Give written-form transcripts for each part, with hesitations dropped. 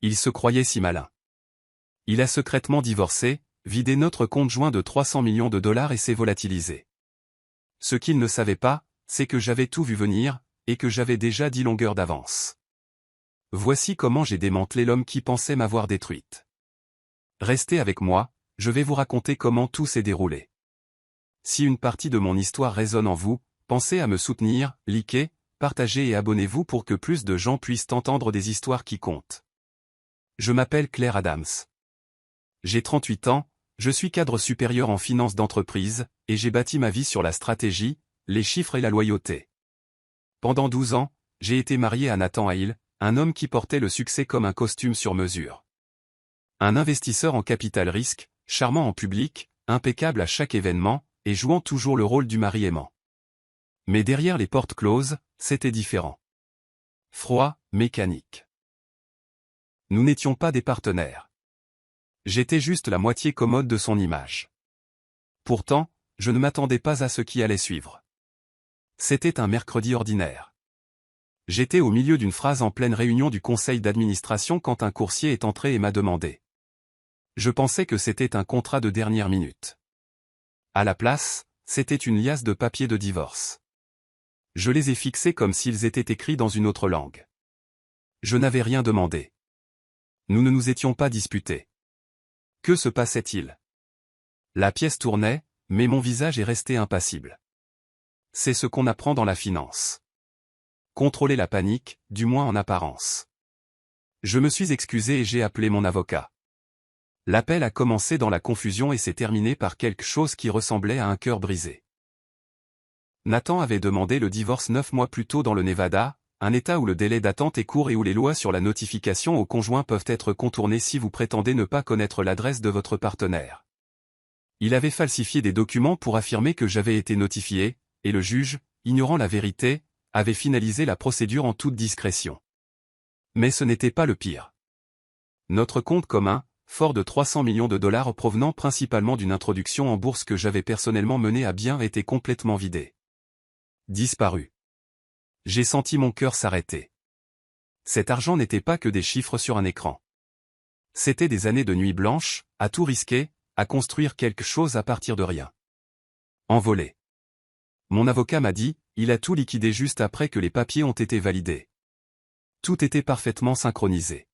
Il se croyait si malin. Il a secrètement divorcé, vidé notre compte joint de 300 millions de dollars et s'est volatilisé. Ce qu'il ne savait pas, c'est que j'avais tout vu venir, et que j'avais déjà 10 longueurs d'avance. Voici comment j'ai démantelé l'homme qui pensait m'avoir détruite. Restez avec moi, je vais vous raconter comment tout s'est déroulé. Si une partie de mon histoire résonne en vous, pensez à me soutenir, likez, partagez et abonnez-vous pour que plus de gens puissent entendre des histoires qui comptent. Je m'appelle Claire Adams. J'ai 38 ans, je suis cadre supérieur en finance d'entreprise, et j'ai bâti ma vie sur la stratégie, les chiffres et la loyauté. Pendant 12 ans, j'ai été marié à Nathan Hale, un homme qui portait le succès comme un costume sur mesure. Un investisseur en capital risque, charmant en public, impeccable à chaque événement, et jouant toujours le rôle du mari aimant. Mais derrière les portes closes, c'était différent. Froid, mécanique. Nous n'étions pas des partenaires. J'étais juste la moitié commode de son image. Pourtant, je ne m'attendais pas à ce qui allait suivre. C'était un mercredi ordinaire. J'étais au milieu d'une phrase en pleine réunion du conseil d'administration quand un coursier est entré et m'a demandé. Je pensais que c'était un contrat de dernière minute. À la place, c'était une liasse de papiers de divorce. Je les ai fixés comme s'ils étaient écrits dans une autre langue. Je n'avais rien demandé. Nous ne nous étions pas disputés. Que se passait-il? La pièce tournait, mais mon visage est resté impassible. C'est ce qu'on apprend dans la finance. Contrôler la panique, du moins en apparence. Je me suis excusé et j'ai appelé mon avocat. L'appel a commencé dans la confusion et s'est terminé par quelque chose qui ressemblait à un cœur brisé. Nathan avait demandé le divorce 9 mois plus tôt dans le Nevada, un État où le délai d'attente est court et où les lois sur la notification aux conjoints peuvent être contournées si vous prétendez ne pas connaître l'adresse de votre partenaire. Il avait falsifié des documents pour affirmer que j'avais été notifié, et le juge, ignorant la vérité, avait finalisé la procédure en toute discrétion. Mais ce n'était pas le pire. Notre compte commun, fort de 300 millions de dollars provenant principalement d'une introduction en bourse que j'avais personnellement menée à bien, était complètement vidé. Disparu. J'ai senti mon cœur s'arrêter. Cet argent n'était pas que des chiffres sur un écran. C'était des années de nuit blanche, à tout risquer, à construire quelque chose à partir de rien. Envolé. Mon avocat m'a dit, il a tout liquidé juste après que les papiers ont été validés. Tout était parfaitement synchronisé.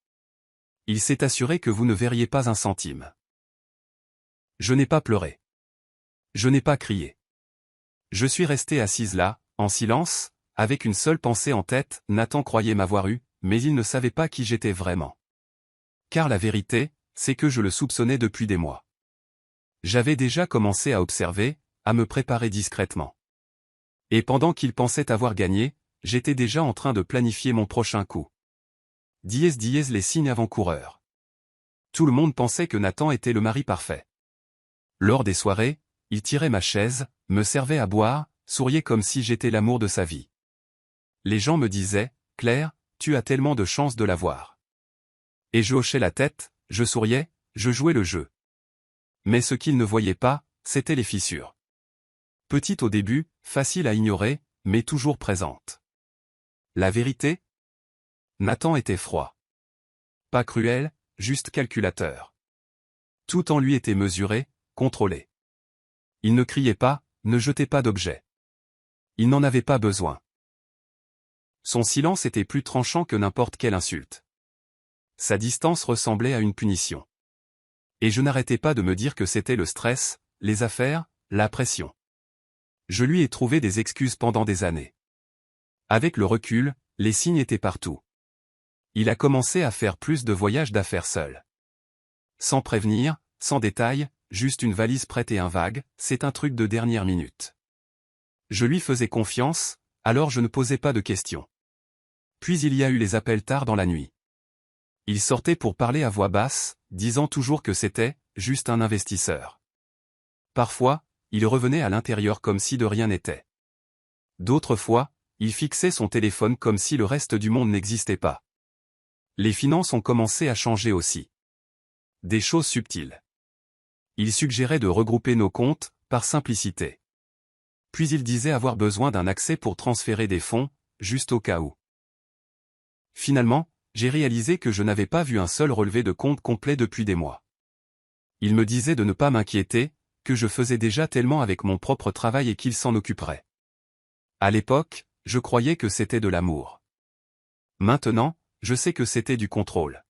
Il s'est assuré que vous ne verriez pas un centime. Je n'ai pas pleuré. Je n'ai pas crié. Je suis resté assise là, en silence, avec une seule pensée en tête. Nathan croyait m'avoir eu, mais il ne savait pas qui j'étais vraiment. Car la vérité, c'est que je le soupçonnais depuis des mois. J'avais déjà commencé à observer, à me préparer discrètement. Et pendant qu'il pensait avoir gagné, j'étais déjà en train de planifier mon prochain coup. Dièse les signes avant-coureurs. Tout le monde pensait que Nathan était le mari parfait. Lors des soirées, il tirait ma chaise, me servait à boire, souriait comme si j'étais l'amour de sa vie. Les gens me disaient, « Claire, tu as tellement de chance de l'avoir. » Et je hochais la tête, je souriais, je jouais le jeu. Mais ce qu'ils ne voyaient pas, c'étaient les fissures. Petites au début, faciles à ignorer, mais toujours présentes. La vérité? Nathan était froid. Pas cruel, juste calculateur. Tout en lui était mesuré, contrôlé. Il ne criait pas, ne jetait pas d'objets. Il n'en avait pas besoin. Son silence était plus tranchant que n'importe quelle insulte. Sa distance ressemblait à une punition. Et je n'arrêtais pas de me dire que c'était le stress, les affaires, la pression. Je lui ai trouvé des excuses pendant des années. Avec le recul, les signes étaient partout. Il a commencé à faire plus de voyages d'affaires seul. Sans prévenir, sans détail, juste une valise prête et un vague, c'est un truc de dernière minute. Je lui faisais confiance, alors je ne posais pas de questions. Puis il y a eu les appels tard dans la nuit. Il sortait pour parler à voix basse, disant toujours que c'était juste un investisseur. Parfois, il revenait à l'intérieur comme si de rien n'était. D'autres fois, il fixait son téléphone comme si le reste du monde n'existait pas. Les finances ont commencé à changer aussi. Des choses subtiles. Il suggérait de regrouper nos comptes, par simplicité. Puis il disait avoir besoin d'un accès pour transférer des fonds, juste au cas où. Finalement, j'ai réalisé que je n'avais pas vu un seul relevé de compte complet depuis des mois. Il me disait de ne pas m'inquiéter, que je faisais déjà tellement avec mon propre travail et qu'il s'en occuperait. À l'époque, je croyais que c'était de l'amour. Maintenant, je sais que c'était du contrôle.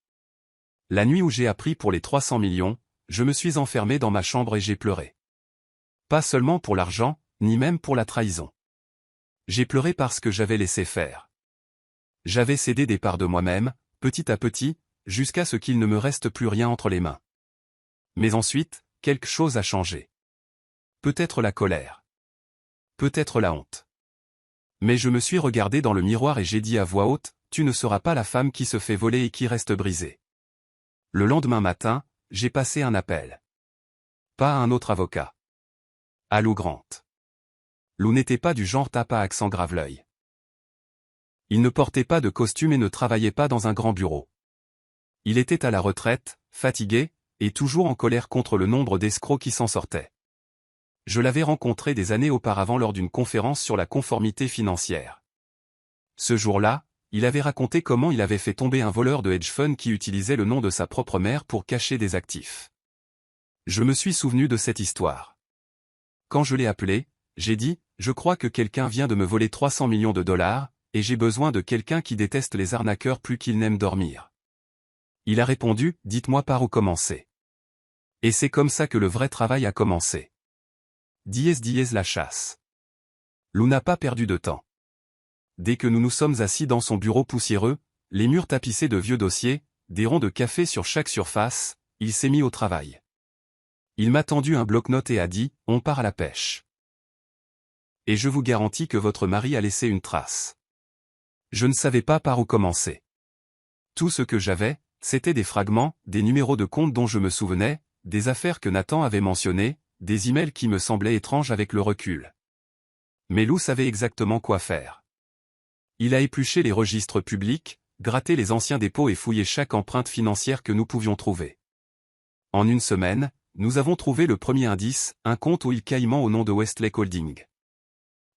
La nuit où j'ai appris pour les 300 millions, je me suis enfermé dans ma chambre et j'ai pleuré. Pas seulement pour l'argent, ni même pour la trahison. J'ai pleuré parce que j'avais laissé faire. J'avais cédé des parts de moi-même, petit à petit, jusqu'à ce qu'il ne me reste plus rien entre les mains. Mais ensuite, quelque chose a changé. Peut-être la colère. Peut-être la honte. Mais je me suis regardé dans le miroir et j'ai dit à voix haute, « Tu ne seras pas la femme qui se fait voler et qui reste brisée. » Le lendemain matin, j'ai passé un appel. Pas à un autre avocat. À Lou Grant. Lou n'était pas du genre tape à accent grave l'œil. Il ne portait pas de costume et ne travaillait pas dans un grand bureau. Il était à la retraite, fatigué, et toujours en colère contre le nombre d'escrocs qui s'en sortaient. Je l'avais rencontré des années auparavant lors d'une conférence sur la conformité financière. Ce jour-là, il avait raconté comment il avait fait tomber un voleur de hedge fund qui utilisait le nom de sa propre mère pour cacher des actifs. Je me suis souvenu de cette histoire. Quand je l'ai appelé, j'ai dit, « Je crois que quelqu'un vient de me voler 300 millions de dollars, et j'ai besoin de quelqu'un qui déteste les arnaqueurs plus qu'il n'aime dormir. » Il a répondu, « Dites-moi par où commencer. » Et c'est comme ça que le vrai travail a commencé. Dièse la chasse. Lou n'a pas perdu de temps. Dès que nous nous sommes assis dans son bureau poussiéreux, les murs tapissés de vieux dossiers, des ronds de café sur chaque surface, il s'est mis au travail. Il m'a tendu un bloc-notes et a dit, « On part à la pêche. » Et je vous garantis que votre mari a laissé une trace. Je ne savais pas par où commencer. Tout ce que j'avais, c'était des fragments, des numéros de compte dont je me souvenais, des affaires que Nathan avait mentionnées, des emails qui me semblaient étranges avec le recul. Mais Lou savait exactement quoi faire. Il a épluché les registres publics, gratté les anciens dépôts et fouillé chaque empreinte financière que nous pouvions trouver. En une semaine, nous avons trouvé le premier indice, un compte Will Caïman au nom de Westlake Holding.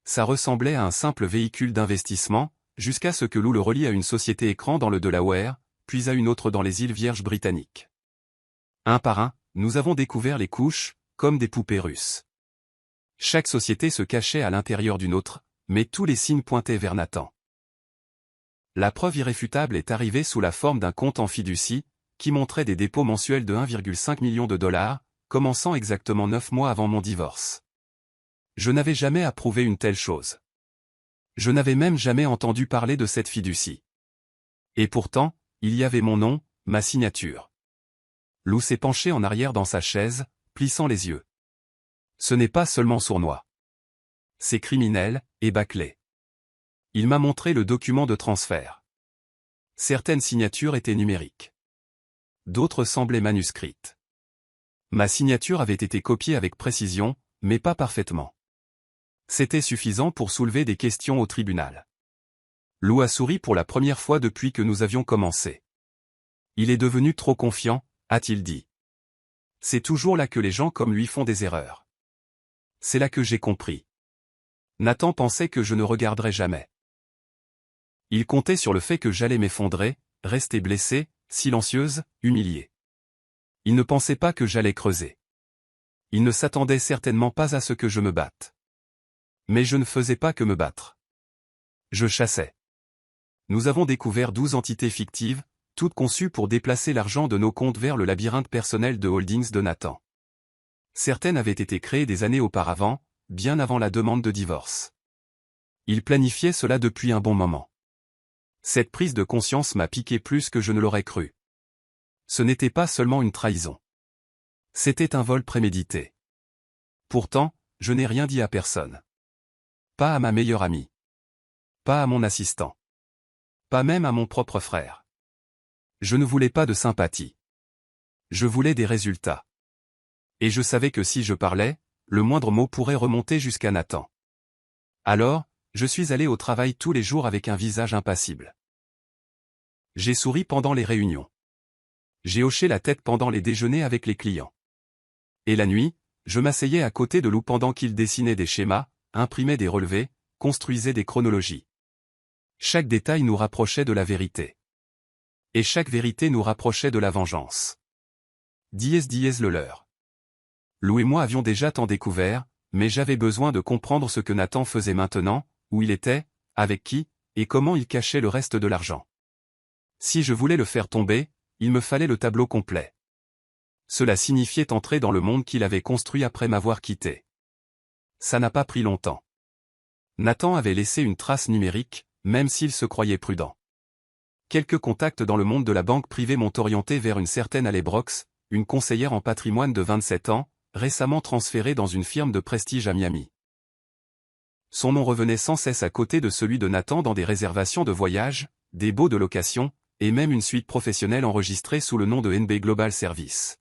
Ça ressemblait à un simple véhicule d'investissement, jusqu'à ce que Lou le relie à une société écran dans le Delaware, puis à une autre dans les îles Vierges britanniques. Un par un, nous avons découvert les couches, comme des poupées russes. Chaque société se cachait à l'intérieur d'une autre, mais tous les signes pointaient vers Nathan. La preuve irréfutable est arrivée sous la forme d'un compte en fiducie, qui montrait des dépôts mensuels de 1,5 million de dollars, commençant exactement 9 mois avant mon divorce. Je n'avais jamais approuvé une telle chose. Je n'avais même jamais entendu parler de cette fiducie. Et pourtant, il y avait mon nom, ma signature. Lou s'est penché en arrière dans sa chaise, plissant les yeux. Ce n'est pas seulement sournois. C'est criminel, et bâclé. Il m'a montré le document de transfert. Certaines signatures étaient numériques. D'autres semblaient manuscrites. Ma signature avait été copiée avec précision, mais pas parfaitement. C'était suffisant pour soulever des questions au tribunal. Lou a souri pour la première fois depuis que nous avions commencé. Il est devenu trop confiant, a-t-il dit. C'est toujours là que les gens comme lui font des erreurs. C'est là que j'ai compris. Nathan pensait que je ne regarderais jamais. Il comptait sur le fait que j'allais m'effondrer, rester blessé, silencieuse, humiliée. Il ne pensait pas que j'allais creuser. Il ne s'attendait certainement pas à ce que je me batte. Mais je ne faisais pas que me battre. Je chassais. Nous avons découvert 12 entités fictives, toutes conçues pour déplacer l'argent de nos comptes vers le labyrinthe personnel de holdings de Nathan. Certaines avaient été créées des années auparavant, bien avant la demande de divorce. Il planifiait cela depuis un bon moment. Cette prise de conscience m'a piqué plus que je ne l'aurais cru. Ce n'était pas seulement une trahison. C'était un vol prémédité. Pourtant, je n'ai rien dit à personne. Pas à ma meilleure amie. Pas à mon assistant. Pas même à mon propre frère. Je ne voulais pas de sympathie. Je voulais des résultats. Et je savais que si je parlais, le moindre mot pourrait remonter jusqu'à Nathan. Alors, je suis allé au travail tous les jours avec un visage impassible. J'ai souri pendant les réunions. J'ai hoché la tête pendant les déjeuners avec les clients. Et la nuit, je m'asseyais à côté de Lou pendant qu'il dessinait des schémas, imprimait des relevés, construisait des chronologies. Chaque détail nous rapprochait de la vérité. Et chaque vérité nous rapprochait de la vengeance. Dies le leur. Lou et moi avions déjà tant découvert, mais j'avais besoin de comprendre ce que Nathan faisait maintenant, où il était, avec qui, et comment il cachait le reste de l'argent. Si je voulais le faire tomber, il me fallait le tableau complet. Cela signifiait entrer dans le monde qu'il avait construit après m'avoir quitté. Ça n'a pas pris longtemps. Nathan avait laissé une trace numérique, même s'il se croyait prudent. Quelques contacts dans le monde de la banque privée m'ont orienté vers une certaine Allie Brox, une conseillère en patrimoine de 27 ans, récemment transférée dans une firme de prestige à Miami. Son nom revenait sans cesse à côté de celui de Nathan dans des réservations de voyage, des baux de location, et même une suite professionnelle enregistrée sous le nom de NB Global Service.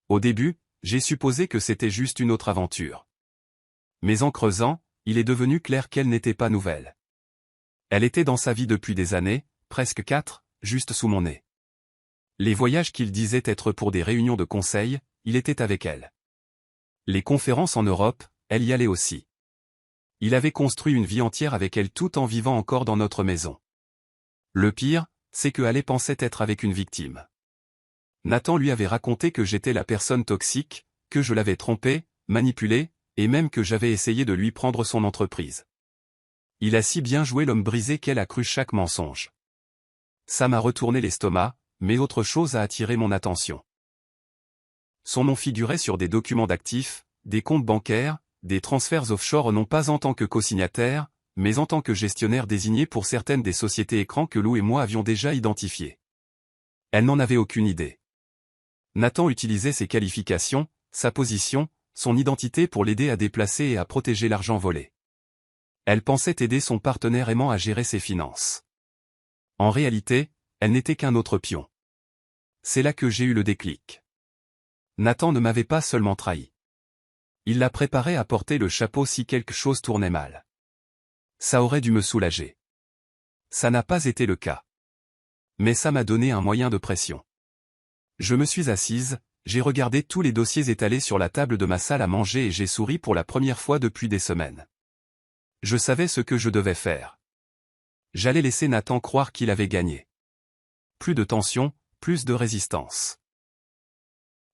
Au début, j'ai supposé que c'était juste une autre aventure. Mais en creusant, il est devenu clair qu'elle n'était pas nouvelle. Elle était dans sa vie depuis des années, presque 4, juste sous mon nez. Les voyages qu'il disait être pour des réunions de conseil, il était avec elle. Les conférences en Europe, elle y allait aussi. Il avait construit une vie entière avec elle tout en vivant encore dans notre maison. Le pire, c'est que Allie pensait être avec une victime. Nathan lui avait raconté que j'étais la personne toxique, que je l'avais trompé, manipulé, et même que j'avais essayé de lui prendre son entreprise. Il a si bien joué l'homme brisé qu'elle a cru chaque mensonge. Ça m'a retourné l'estomac, mais autre chose a attiré mon attention. Son nom figurait sur des documents d'actifs, des comptes bancaires, des transferts offshore non pas en tant que co-signataire, mais en tant que gestionnaire désigné pour certaines des sociétés écrans que Lou et moi avions déjà identifiées. Elle n'en avait aucune idée. Nathan utilisait ses qualifications, sa position, son identité pour l'aider à déplacer et à protéger l'argent volé. Elle pensait aider son partenaire aimant à gérer ses finances. En réalité, elle n'était qu'un autre pion. C'est là que j'ai eu le déclic. Nathan ne m'avait pas seulement trahi. Il l'a préparé à porter le chapeau si quelque chose tournait mal. Ça aurait dû me soulager. Ça n'a pas été le cas. Mais ça m'a donné un moyen de pression. Je me suis assise, j'ai regardé tous les dossiers étalés sur la table de ma salle à manger et j'ai souri pour la première fois depuis des semaines. Je savais ce que je devais faire. J'allais laisser Nathan croire qu'il avait gagné. Plus de tension, plus de résistance.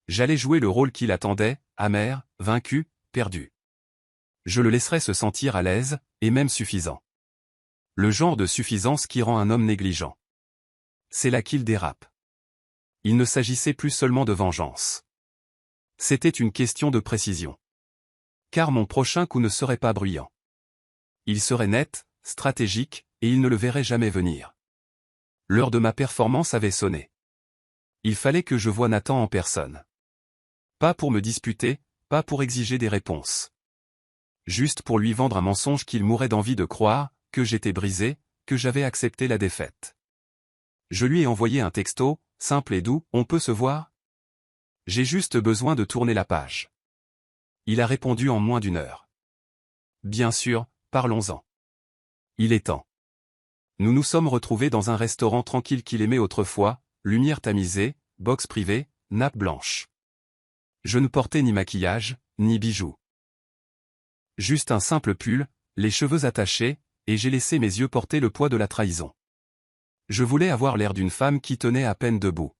J'allais jouer le rôle qu'il attendait, amer, vaincu, perdu. Je le laisserais se sentir à l'aise, et même suffisant. Le genre de suffisance qui rend un homme négligent. C'est là qu'il dérape. Il ne s'agissait plus seulement de vengeance. C'était une question de précision. Car mon prochain coup ne serait pas bruyant. Il serait net, stratégique, et il ne le verrait jamais venir. L'heure de ma performance avait sonné. Il fallait que je voie Nathan en personne. Pas pour me disputer, pas pour exiger des réponses. Juste pour lui vendre un mensonge qu'il mourait d'envie de croire, que j'étais brisé, que j'avais accepté la défaite. Je lui ai envoyé un texto, simple et doux, on peut se voir? J'ai juste besoin de tourner la page. Il a répondu en moins d'1 heure. Bien sûr, parlons-en. Il est temps. Nous nous sommes retrouvés dans un restaurant tranquille qu'il aimait autrefois, lumière tamisée, box privée, nappe blanche. Je ne portais ni maquillage, ni bijoux. Juste un simple pull, les cheveux attachés, et j'ai laissé mes yeux porter le poids de la trahison. Je voulais avoir l'air d'une femme qui tenait à peine debout.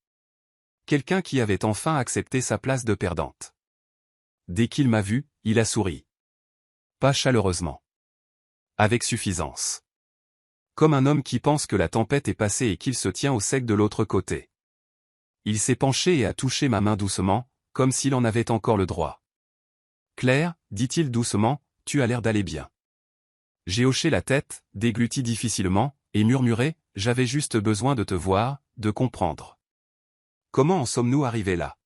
Quelqu'un qui avait enfin accepté sa place de perdante. Dès qu'il m'a vu, il a souri. Pas chaleureusement. Avec suffisance. Comme un homme qui pense que la tempête est passée et qu'il se tient au sec de l'autre côté. Il s'est penché et a touché ma main doucement, comme s'il en avait encore le droit. Claire, dit-il doucement, tu as l'air d'aller bien. J'ai hoché la tête, dégluti difficilement, et murmuré, j'avais juste besoin de te voir, de comprendre. Comment en sommes-nous arrivés là?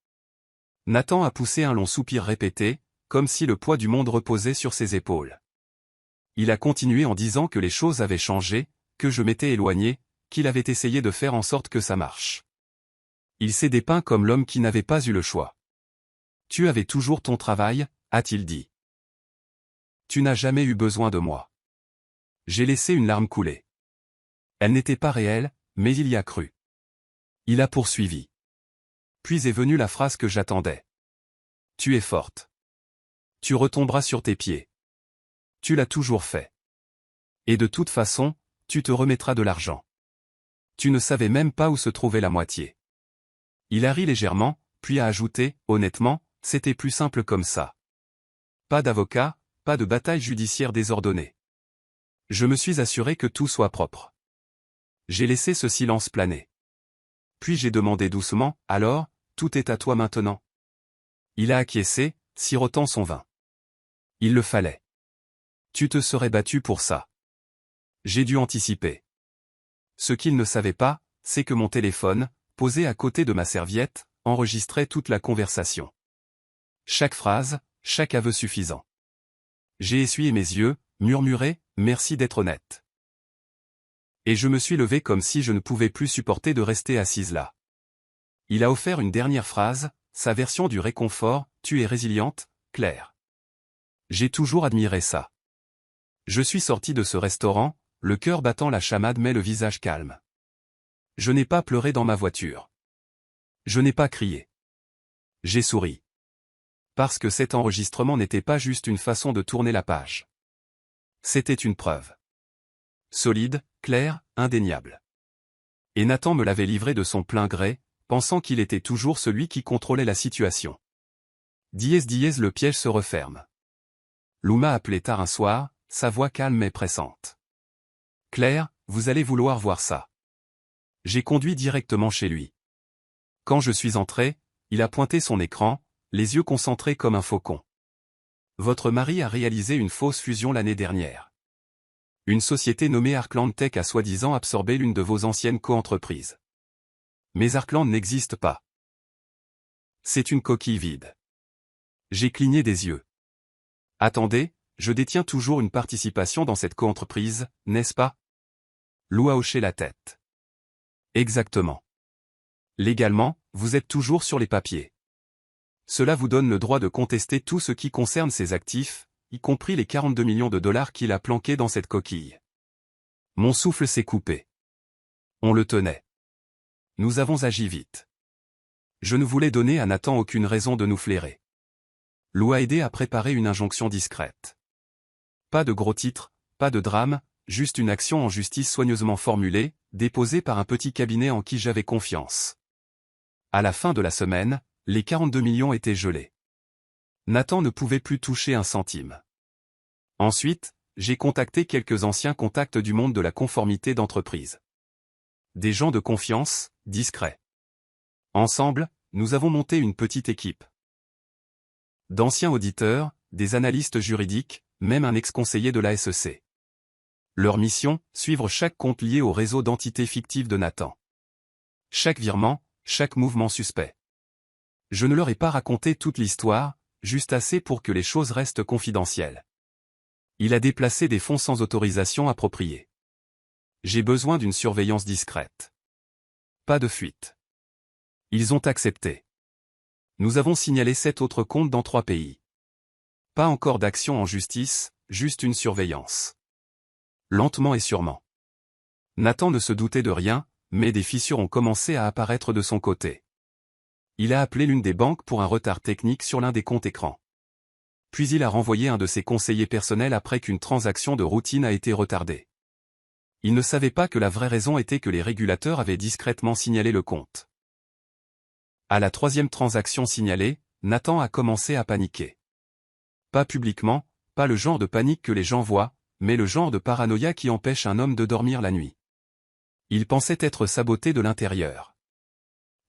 Nathan a poussé un long soupir répété, comme si le poids du monde reposait sur ses épaules. Il a continué en disant que les choses avaient changé, que je m'étais éloigné, qu'il avait essayé de faire en sorte que ça marche. Il s'est dépeint comme l'homme qui n'avait pas eu le choix. Tu avais toujours ton travail, a-t-il dit. Tu n'as jamais eu besoin de moi. J'ai laissé une larme couler. Elle n'était pas réelle, mais il y a cru. Il a poursuivi. Puis est venue la phrase que j'attendais. Tu es forte. Tu retomberas sur tes pieds. Tu l'as toujours fait. Et de toute façon, tu te remettras de l'argent. Tu ne savais même pas où se trouvait la moitié. Il a ri légèrement, puis a ajouté, honnêtement, c'était plus simple comme ça. Pas d'avocat, pas de bataille judiciaire désordonnée. Je me suis assuré que tout soit propre. J'ai laissé ce silence planer. Puis j'ai demandé doucement, alors, tout est à toi maintenant. Il a acquiescé, sirotant son vin. Il le fallait. Tu te serais battu pour ça. J'ai dû anticiper. Ce qu'il ne savait pas, c'est que mon téléphone, posé à côté de ma serviette, enregistrait toute la conversation. Chaque phrase, chaque aveu suffisant. J'ai essuyé mes yeux, murmuré, merci d'être honnête. Et je me suis levé comme si je ne pouvais plus supporter de rester assise là. Il a offert une dernière phrase, sa version du réconfort, tu es résiliente, Claire. J'ai toujours admiré ça. Je suis sorti de ce restaurant, le cœur battant la chamade mais le visage calme. Je n'ai pas pleuré dans ma voiture. Je n'ai pas crié. J'ai souri. Parce que cet enregistrement n'était pas juste une façon de tourner la page. C'était une preuve. Solide, claire, indéniable. Et Nathan me l'avait livré de son plein gré, pensant qu'il était toujours celui qui contrôlait la situation. Le piège se referme. Lou m'a appelé tard un soir, sa voix calme mais pressante. Claire, vous allez vouloir voir ça. J'ai conduit directement chez lui. Quand je suis entré, il a pointé son écran, les yeux concentrés comme un faucon. Votre mari a réalisé une fausse fusion l'année dernière. Une société nommée Arkland Tech a soi-disant absorbé l'une de vos anciennes coentreprises. Mais Arkland n'existe pas. C'est une coquille vide. J'ai cligné des yeux. Attendez, je détiens toujours une participation dans cette coentreprise, n'est-ce pas? Lou a hoché la tête. Exactement. Légalement, vous êtes toujours sur les papiers. Cela vous donne le droit de contester tout ce qui concerne ses actifs, y compris les 42 millions de dollars qu'il a planqués dans cette coquille. Mon souffle s'est coupé. On le tenait. Nous avons agi vite. Je ne voulais donner à Nathan aucune raison de nous flairer. Lou a aidé à préparer une injonction discrète. Pas de gros titres, pas de drame, juste une action en justice soigneusement formulée, déposée par un petit cabinet en qui j'avais confiance. À la fin de la semaine, les 42 millions étaient gelés. Nathan ne pouvait plus toucher un centime. Ensuite, j'ai contacté quelques anciens contacts du monde de la conformité d'entreprise. Des gens de confiance, discrets. Ensemble, nous avons monté une petite équipe. D'anciens auditeurs, des analystes juridiques, même un ex-conseiller de la SEC. Leur mission, suivre chaque compte lié au réseau d'entités fictives de Nathan. Chaque virement, chaque mouvement suspect. Je ne leur ai pas raconté toute l'histoire, juste assez pour que les choses restent confidentielles. Il a déplacé des fonds sans autorisation appropriée. J'ai besoin d'une surveillance discrète. Pas de fuite. Ils ont accepté. Nous avons signalé 7 autres comptes dans 3 pays. Pas encore d'action en justice, juste une surveillance. Lentement et sûrement. Nathan ne se doutait de rien, mais des fissures ont commencé à apparaître de son côté. Il a appelé l'une des banques pour un retard technique sur l'un des comptes écrans. Puis il a renvoyé un de ses conseillers personnels après qu'une transaction de routine a été retardée. Il ne savait pas que la vraie raison était que les régulateurs avaient discrètement signalé le compte. À la 3e transaction signalée, Nathan a commencé à paniquer. Pas publiquement, pas le genre de panique que les gens voient, mais le genre de paranoïa qui empêche un homme de dormir la nuit. Il pensait être saboté de l'intérieur.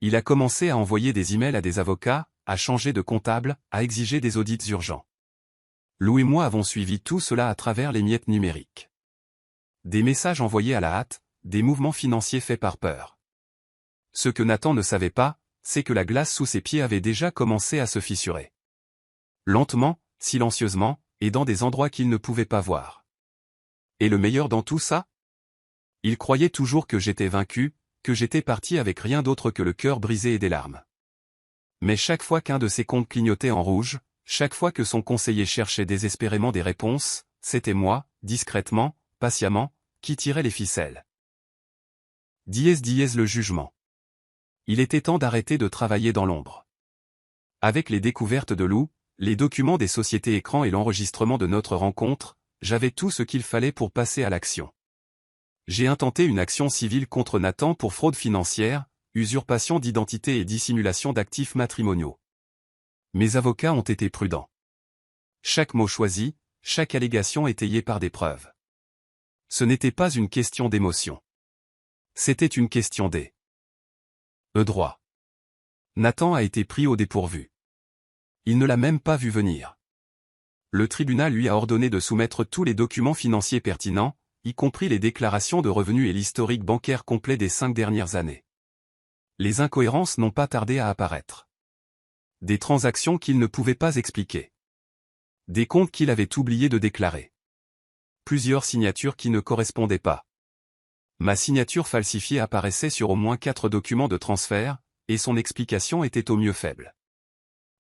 Il a commencé à envoyer des emails à des avocats, à changer de comptable, à exiger des audits urgents. Lou et moi avons suivi tout cela à travers les miettes numériques. Des messages envoyés à la hâte, des mouvements financiers faits par peur. Ce que Nathan ne savait pas, c'est que la glace sous ses pieds avait déjà commencé à se fissurer. Lentement, silencieusement, et dans des endroits qu'il ne pouvait pas voir. Et le meilleur dans tout ça? Il croyait toujours que j'étais vaincu, que j'étais parti avec rien d'autre que le cœur brisé et des larmes. Mais chaque fois qu'un de ses comptes clignotait en rouge, chaque fois que son conseiller cherchait désespérément des réponses, c'était moi, discrètement, patiemment, qui tirais les ficelles. Le jugement. Il était temps d'arrêter de travailler dans l'ombre. Avec les découvertes de Lou, les documents des sociétés écrans et l'enregistrement de notre rencontre, j'avais tout ce qu'il fallait pour passer à l'action. J'ai intenté une action civile contre Nathan pour fraude financière, usurpation d'identité et dissimulation d'actifs matrimoniaux. Mes avocats ont été prudents. Chaque mot choisi, chaque allégation étayée par des preuves. Ce n'était pas une question d'émotion. C'était une question droit. Nathan a été pris au dépourvu. Il ne l'a même pas vu venir. Le tribunal lui a ordonné de soumettre tous les documents financiers pertinents, y compris les déclarations de revenus et l'historique bancaire complet des 5 dernières années. Les incohérences n'ont pas tardé à apparaître. Des transactions qu'il ne pouvait pas expliquer. Des comptes qu'il avait oublié de déclarer. Plusieurs signatures qui ne correspondaient pas. Ma signature falsifiée apparaissait sur au moins 4 documents de transfert, et son explication était au mieux faible.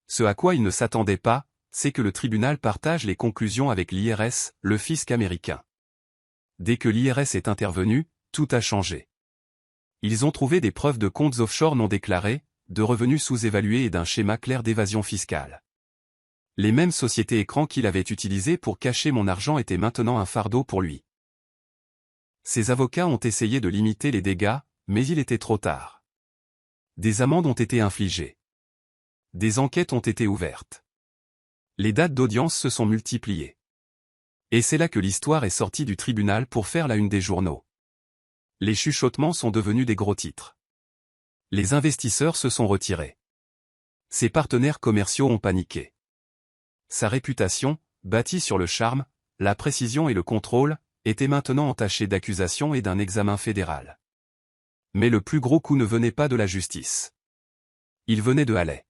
Ce à quoi il ne s'attendait pas, c'est que le tribunal partage les conclusions avec l'IRS, le fisc américain. Dès que l'IRS est intervenu, tout a changé. Ils ont trouvé des preuves de comptes offshore non déclarés, de revenus sous-évalués et d'un schéma clair d'évasion fiscale. Les mêmes sociétés écrans qu'il avait utilisées pour cacher mon argent étaient maintenant un fardeau pour lui. Ses avocats ont essayé de limiter les dégâts, mais il était trop tard. Des amendes ont été infligées. Des enquêtes ont été ouvertes. Les dates d'audience se sont multipliées. Et c'est là que l'histoire est sortie du tribunal pour faire la une des journaux. Les chuchotements sont devenus des gros titres. Les investisseurs se sont retirés. Ses partenaires commerciaux ont paniqué. Sa réputation, bâtie sur le charme, la précision et le contrôle, était maintenant entachée d'accusations et d'un examen fédéral. Mais le plus gros coup ne venait pas de la justice. Il venait de Haley.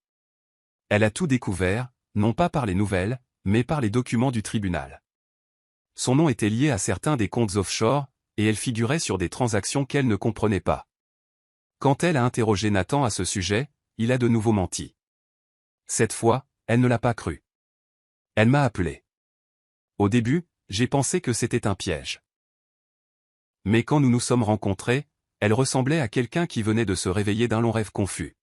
Elle a tout découvert, non pas par les nouvelles, mais par les documents du tribunal. Son nom était lié à certains des comptes offshore, et elle figurait sur des transactions qu'elle ne comprenait pas. Quand elle a interrogé Nathan à ce sujet, il a de nouveau menti. Cette fois, elle ne l'a pas cru. Elle m'a appelé. Au début, j'ai pensé que c'était un piège. Mais quand nous nous sommes rencontrés, elle ressemblait à quelqu'un qui venait de se réveiller d'un long rêve confus.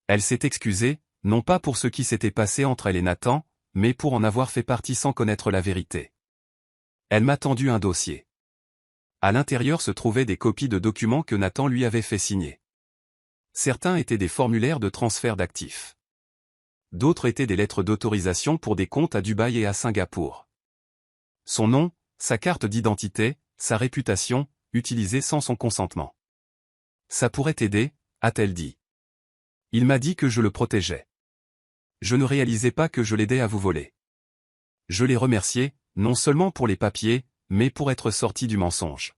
Elle s'est excusée, non pas pour ce qui s'était passé entre elle et Nathan, mais pour en avoir fait partie sans connaître la vérité. Elle m'a tendu un dossier. À l'intérieur se trouvaient des copies de documents que Nathan lui avait fait signer. Certains étaient des formulaires de transfert d'actifs. D'autres étaient des lettres d'autorisation pour des comptes à Dubaï et à Singapour. Son nom, sa carte d'identité, sa réputation, utilisés sans son consentement. Ça pourrait t'aider, a-t-elle dit. Il m'a dit que je le protégeais. Je ne réalisais pas que je l'aidais à vous voler. Je l'ai remercié, non seulement pour les papiers, mais pour être sorti du mensonge.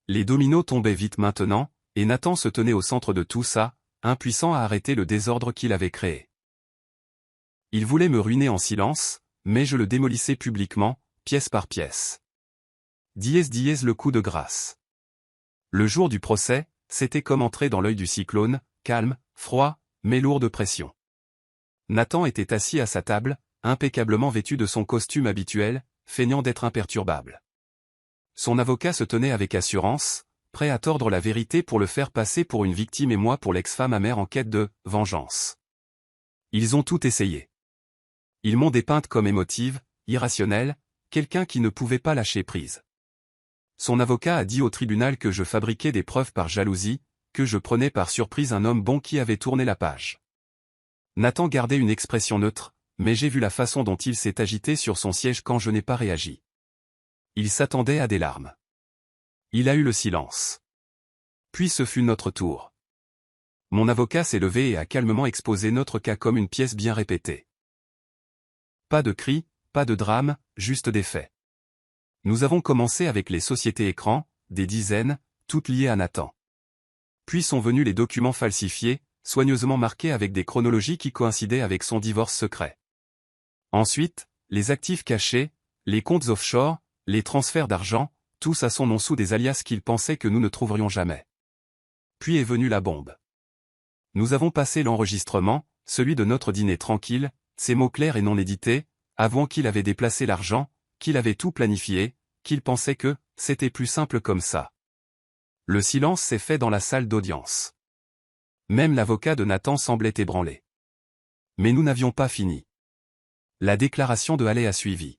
Les dominos tombaient vite maintenant, et Nathan se tenait au centre de tout ça, impuissant à arrêter le désordre qu'il avait créé. Il voulait me ruiner en silence, mais je le démolissais publiquement, pièce par pièce. Dièse le coup de grâce. Le jour du procès, c'était comme entrer dans l'œil du cyclone, calme, froid, mais lourd de pression. Nathan était assis à sa table, impeccablement vêtu de son costume habituel, feignant d'être imperturbable. Son avocat se tenait avec assurance, prêt à tordre la vérité pour le faire passer pour une victime et moi pour l'ex-femme amère en quête de vengeance. Ils ont tout essayé. Ils m'ont dépeinte comme émotive, irrationnelle, quelqu'un qui ne pouvait pas lâcher prise. Son avocat a dit au tribunal que je fabriquais des preuves par jalousie, que je prenais par surprise un homme bon qui avait tourné la page. Nathan gardait une expression neutre, mais j'ai vu la façon dont il s'est agité sur son siège quand je n'ai pas réagi. Il s'attendait à des larmes. Il a eu le silence. Puis ce fut notre tour. Mon avocat s'est levé et a calmement exposé notre cas comme une pièce bien répétée. Pas de cris, pas de drame, juste des faits. Nous avons commencé avec les sociétés écrans, des dizaines, toutes liées à Nathan. Puis sont venus les documents falsifiés, soigneusement marqués avec des chronologies qui coïncidaient avec son divorce secret. Ensuite, les actifs cachés, les comptes offshore, les transferts d'argent, tous à son nom sous des alias qu'il pensait que nous ne trouverions jamais. Puis est venue la bombe. Nous avons passé l'enregistrement, celui de notre dîner tranquille, ces mots clairs et non édités, avouant qu'il avait déplacé l'argent, qu'il avait tout planifié, qu'il pensait que c'était plus simple comme ça. Le silence s'est fait dans la salle d'audience. Même l'avocat de Nathan semblait ébranlé. Mais nous n'avions pas fini. La déclaration de Haley a suivi.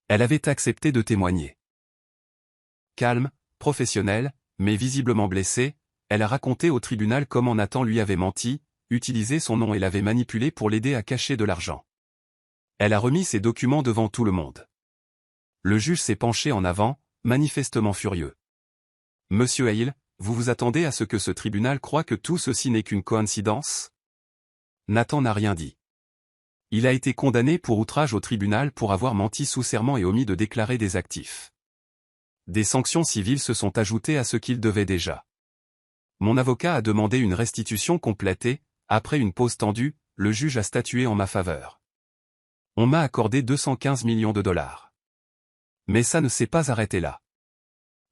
Elle avait accepté de témoigner. Calme, professionnelle, mais visiblement blessée, elle a raconté au tribunal comment Nathan lui avait menti, utilisé son nom et l'avait manipulé pour l'aider à cacher de l'argent. Elle a remis ses documents devant tout le monde. Le juge s'est penché en avant, manifestement furieux. Monsieur Hale, vous vous attendez à ce que ce tribunal croie que tout ceci n'est qu'une coïncidence? Nathan n'a rien dit. Il a été condamné pour outrage au tribunal pour avoir menti sous serment et omis de déclarer des actifs. Des sanctions civiles se sont ajoutées à ce qu'il devait déjà. Mon avocat a demandé une restitution complète et, après une pause tendue, le juge a statué en ma faveur. On m'a accordé 215 millions de dollars. Mais ça ne s'est pas arrêté là.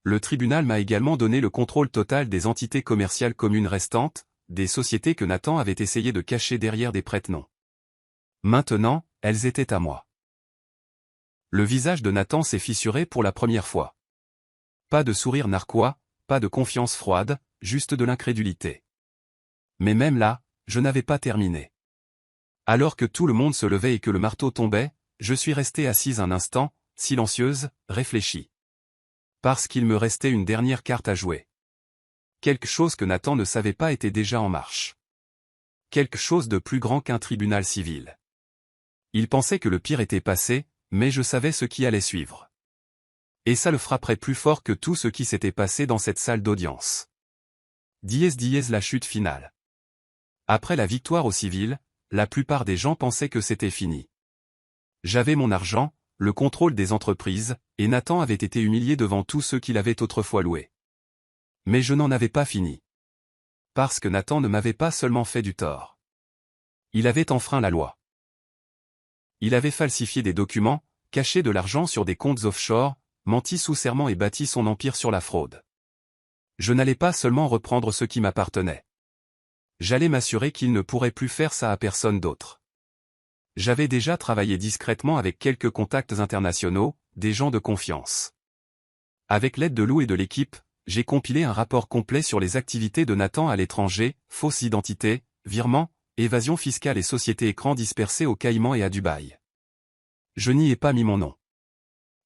Le tribunal m'a également donné le contrôle total des entités commerciales communes restantes, des sociétés que Nathan avait essayé de cacher derrière des prête-noms. Maintenant, elles étaient à moi. Le visage de Nathan s'est fissuré pour la première fois. Pas de sourire narquois, pas de confiance froide, juste de l'incrédulité. Mais même là, je n'avais pas terminé. Alors que tout le monde se levait et que le marteau tombait, je suis restée assise un instant, silencieuse, réfléchie. Parce qu'il me restait une dernière carte à jouer. Quelque chose que Nathan ne savait pas était déjà en marche. Quelque chose de plus grand qu'un tribunal civil. Il pensait que le pire était passé, mais je savais ce qui allait suivre. Et ça le frapperait plus fort que tout ce qui s'était passé dans cette salle d'audience. La chute finale. Après la victoire au civil, la plupart des gens pensaient que c'était fini. J'avais mon argent, le contrôle des entreprises, et Nathan avait été humilié devant tous ceux qu'il avait autrefois loués. Mais je n'en avais pas fini. Parce que Nathan ne m'avait pas seulement fait du tort. Il avait enfreint la loi. Il avait falsifié des documents, caché de l'argent sur des comptes offshore, menti sous serment et bâti son empire sur la fraude. Je n'allais pas seulement reprendre ce qui m'appartenait. J'allais m'assurer qu'il ne pourrait plus faire ça à personne d'autre. J'avais déjà travaillé discrètement avec quelques contacts internationaux, des gens de confiance. Avec l'aide de Lou et de l'équipe, j'ai compilé un rapport complet sur les activités de Nathan à l'étranger, fausses identités, virements, évasion fiscale et sociétés écrans dispersées aux Caïmans et à Dubaï. Je n'y ai pas mis mon nom.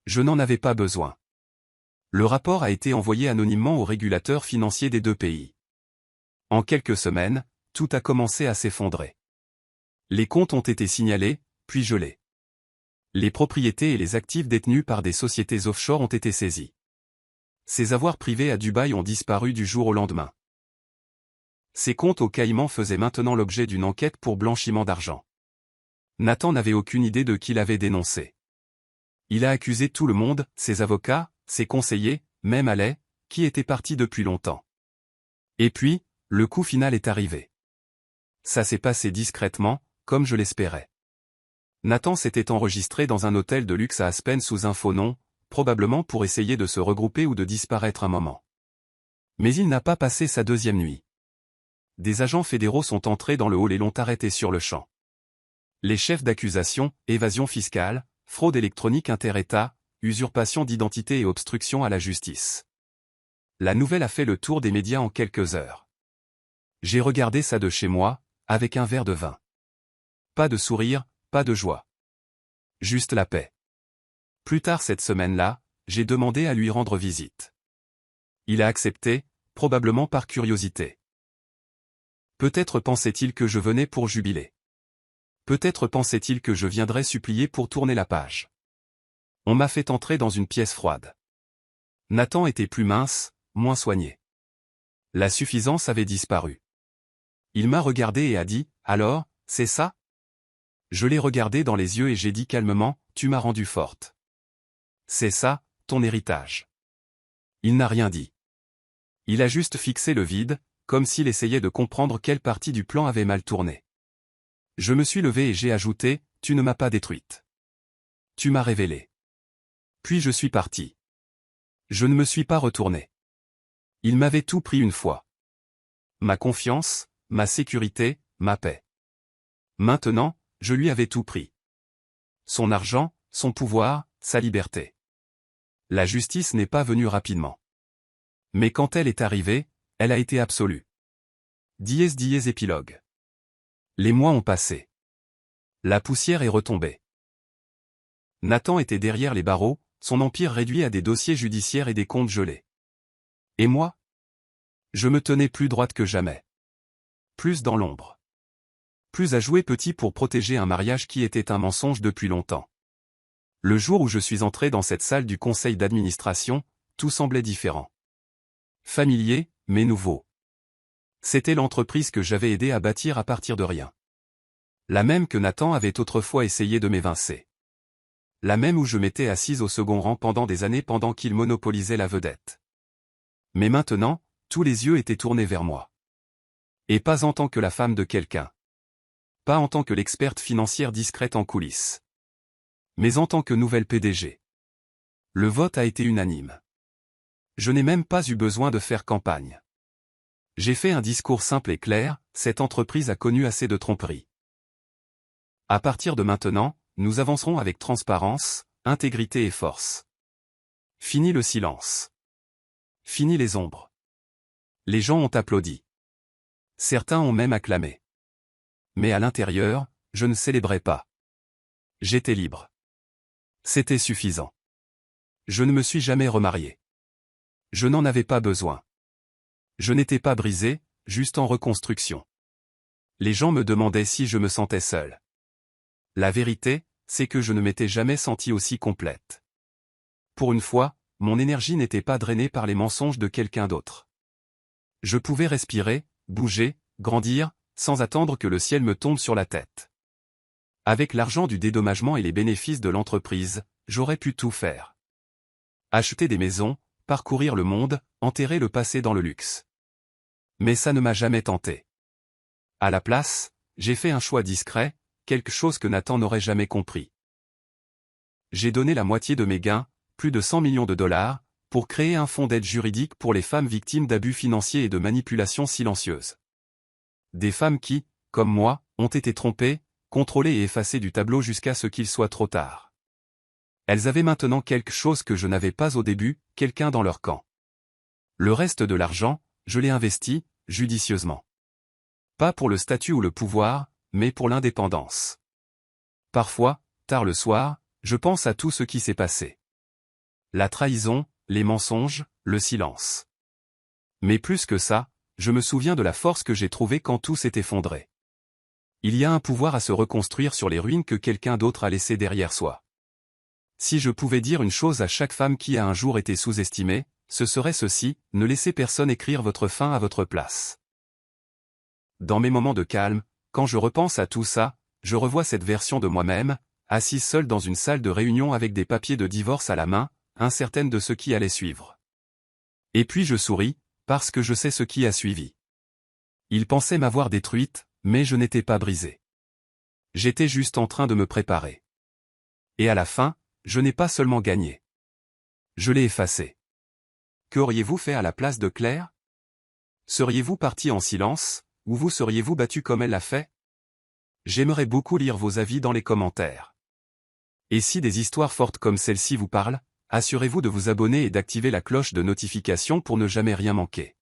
Je n'en avais pas besoin. Le rapport a été envoyé anonymement aux régulateurs financiers des deux pays. En quelques semaines, tout a commencé à s'effondrer. Les comptes ont été signalés, puis gelés. Les propriétés et les actifs détenus par des sociétés offshore ont été saisis. Ces avoirs privés à Dubaï ont disparu du jour au lendemain. Ces comptes aux Caïmans faisaient maintenant l'objet d'une enquête pour blanchiment d'argent. Nathan n'avait aucune idée de qui l'avait dénoncé. Il a accusé tout le monde, ses avocats, ses conseillers, même Haley, qui était parti depuis longtemps. Et puis, le coup final est arrivé. Ça s'est passé discrètement, comme je l'espérais. Nathan s'était enregistré dans un hôtel de luxe à Aspen sous un faux nom, probablement pour essayer de se regrouper ou de disparaître un moment. Mais il n'a pas passé sa deuxième nuit. Des agents fédéraux sont entrés dans le hall et l'ont arrêté sur le champ. Les chefs d'accusation, évasion fiscale, fraude électronique inter-État, usurpation d'identité et obstruction à la justice. La nouvelle a fait le tour des médias en quelques heures. J'ai regardé ça de chez moi, avec un verre de vin. Pas de sourire, pas de joie. Juste la paix. Plus tard cette semaine-là, j'ai demandé à lui rendre visite. Il a accepté, probablement par curiosité. Peut-être pensait-il que je venais pour jubiler. Peut-être pensait-il que je viendrais supplier pour tourner la page. On m'a fait entrer dans une pièce froide. Nathan était plus mince, moins soigné. La suffisance avait disparu. Il m'a regardé et a dit, « Alors, c'est ça ?» Je l'ai regardé dans les yeux et j'ai dit calmement, « Tu m'as rendu forte. C'est ça, ton héritage. » Il n'a rien dit. Il a juste fixé le vide, comme s'il essayait de comprendre quelle partie du plan avait mal tourné. Je me suis levé et j'ai ajouté, « Tu ne m'as pas détruite. Tu m'as révélé. » Puis je suis parti. Je ne me suis pas retourné. Il m'avait tout pris une fois. Ma confiance, ma sécurité, ma paix. Maintenant, je lui avais tout pris. Son argent, son pouvoir, sa liberté. La justice n'est pas venue rapidement. Mais quand elle est arrivée, elle a été absolue. Épilogue. Les mois ont passé. La poussière est retombée. Nathan était derrière les barreaux, son empire réduit à des dossiers judiciaires et des comptes gelés. Et moi? Je me tenais plus droite que jamais. Plus dans l'ombre. Plus à jouer petit pour protéger un mariage qui était un mensonge depuis longtemps. Le jour où je suis entré dans cette salle du conseil d'administration, tout semblait différent. Familier, mais nouveau. C'était l'entreprise que j'avais aidé à bâtir à partir de rien. La même que Nathan avait autrefois essayé de m'évincer. La même où je m'étais assise au second rang pendant des années pendant qu'il monopolisait la vedette. Mais maintenant, tous les yeux étaient tournés vers moi. Et pas en tant que la femme de quelqu'un. Pas en tant que l'experte financière discrète en coulisses. Mais en tant que nouvelle PDG. Le vote a été unanime. Je n'ai même pas eu besoin de faire campagne. J'ai fait un discours simple et clair, cette entreprise a connu assez de tromperies. À partir de maintenant, nous avancerons avec transparence, intégrité et force. Fini le silence. Fini les ombres. Les gens ont applaudi. Certains ont même acclamé. Mais à l'intérieur, je ne célébrais pas. J'étais libre. C'était suffisant. Je ne me suis jamais remarié. Je n'en avais pas besoin. Je n'étais pas brisé, juste en reconstruction. Les gens me demandaient si je me sentais seul. La vérité, c'est que je ne m'étais jamais senti aussi complète. Pour une fois, mon énergie n'était pas drainée par les mensonges de quelqu'un d'autre. Je pouvais respirer, bouger, grandir, sans attendre que le ciel me tombe sur la tête. Avec l'argent du dédommagement et les bénéfices de l'entreprise, j'aurais pu tout faire. Acheter des maisons, parcourir le monde, enterrer le passé dans le luxe. Mais ça ne m'a jamais tenté. À la place, j'ai fait un choix discret, quelque chose que Nathan n'aurait jamais compris. J'ai donné la moitié de mes gains, plus de 100 millions de dollars, pour créer un fonds d'aide juridique pour les femmes victimes d'abus financiers et de manipulations silencieuses. Des femmes qui, comme moi, ont été trompées, contrôlées et effacées du tableau jusqu'à ce qu'il soit trop tard. Elles avaient maintenant quelque chose que je n'avais pas au début, quelqu'un dans leur camp. Le reste de l'argent, je l'ai investi, judicieusement. Pas pour le statut ou le pouvoir, mais pour l'indépendance. Parfois, tard le soir, je pense à tout ce qui s'est passé. La trahison, les mensonges, le silence. Mais plus que ça, je me souviens de la force que j'ai trouvée quand tout s'est effondré. Il y a un pouvoir à se reconstruire sur les ruines que quelqu'un d'autre a laissées derrière soi. Si je pouvais dire une chose à chaque femme qui a un jour été sous-estimée, ce serait ceci: ne laissez personne écrire votre fin à votre place. Dans mes moments de calme, quand je repense à tout ça, je revois cette version de moi-même, assise seule dans une salle de réunion avec des papiers de divorce à la main, incertaine de ce qui allait suivre. Et puis je souris, parce que je sais ce qui a suivi. Ils pensaient m'avoir détruite, mais je n'étais pas brisée. J'étais juste en train de me préparer. Et à la fin, je n'ai pas seulement gagné. Je l'ai effacé. Qu'auriez-vous fait à la place de Claire? Seriez-vous parti en silence, ou vous seriez-vous battu comme elle l'a fait? J'aimerais beaucoup lire vos avis dans les commentaires. Et si des histoires fortes comme celle-ci vous parlent, assurez-vous de vous abonner et d'activer la cloche de notification pour ne jamais rien manquer.